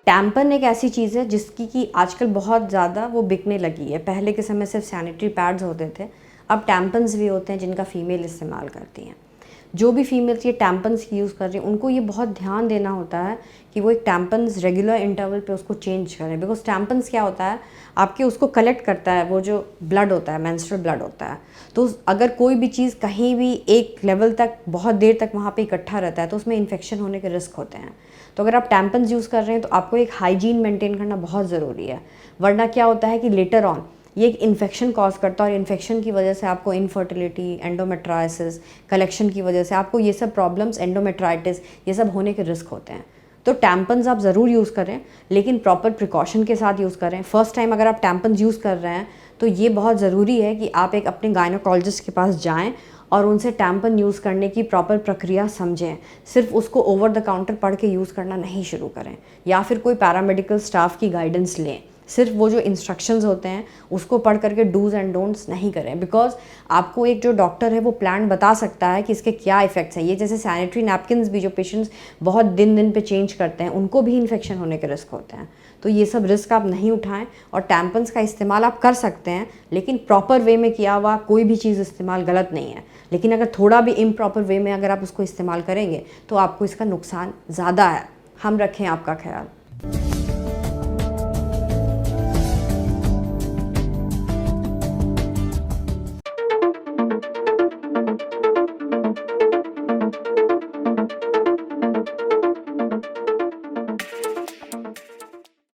Tampon एक ऐसी चीज़ है जिसकी कि आजकल बहुत ज़्यादा वो बिकने लगी है। पहले के समय सिर्फ सैनिटरी पैड्स होते थे, अब टैम्पन्स भी होते हैं जिनका फ़ीमेल इस्तेमाल करती हैं। जो भी फीमेल्स ये टैम्पन्स यूज़ कर रही हैं उनको ये बहुत ध्यान देना होता है कि वो एक टैम्पन्स रेगुलर इंटरवल पे उसको चेंज करें। बिकॉज टैम्पन्स क्या होता है, आपके उसको कलेक्ट करता है वो जो ब्लड होता है, मेंस्ट्रुअल ब्लड होता है। तो अगर कोई भी चीज़ कहीं भी एक लेवल तक बहुत देर तक वहाँ पे इकट्ठा रहता है तो उसमें इन्फेक्शन होने के रिस्क होते हैं। तो अगर आप टैम्पन्स यूज़ कर रहे हैं तो आपको एक हाइजीन मेंटेन करना बहुत ज़रूरी है, वरना क्या होता है कि लेटर ऑन ये एक इन्फेक्शन कॉज करता है और इन्फेक्शन की वजह से आपको इनफर्टिलिटी, एंडोमेट्राइसिस, कलेक्शन की वजह से आपको ये सब प्रॉब्लम्स, एंडोमेट्राइटिस, ये सब होने के रिस्क होते हैं। तो टैम्पन्स आप ज़रूर यूज़ करें, लेकिन प्रॉपर प्रिकॉशन के साथ यूज़ करें। फर्स्ट टाइम अगर आप टैम्पन्स यूज़ कर रहे हैं तो ये बहुत ज़रूरी है कि आप एक अपने गायनोकोलॉजिस्ट के पास जाएँ और उनसे टैम्पन यूज़ करने की प्रॉपर प्रक्रिया समझें। सिर्फ उसको ओवर द काउंटर पढ़ के यूज़ करना नहीं शुरू करें, या फिर कोई पैरामेडिकल स्टाफ की गाइडेंस लें। सिर्फ वो जो इंस्ट्रक्शंस होते हैं उसको पढ़ करके डूज़ एंड डोंट्स नहीं करें। बिकॉज आपको एक जो डॉक्टर है वो प्लान बता सकता है कि इसके क्या इफ़ेक्ट्स हैं। ये जैसे सैनिटरी नैपकिन्स भी जो पेशेंट्स बहुत दिन पे चेंज करते हैं उनको भी इन्फेक्शन होने के रिस्क होते हैं। तो ये सब रिस्क आप नहीं उठाएं, और टैम्पन्स का इस्तेमाल आप कर सकते हैं लेकिन प्रॉपर वे में किया हुआ कोई भी चीज़ इस्तेमाल गलत नहीं है। लेकिन अगर थोड़ा भी इम्प्रॉपर वे में अगर आप उसको इस्तेमाल करेंगे तो आपको इसका नुकसान ज़्यादा है। हम रखें आपका ख्याल।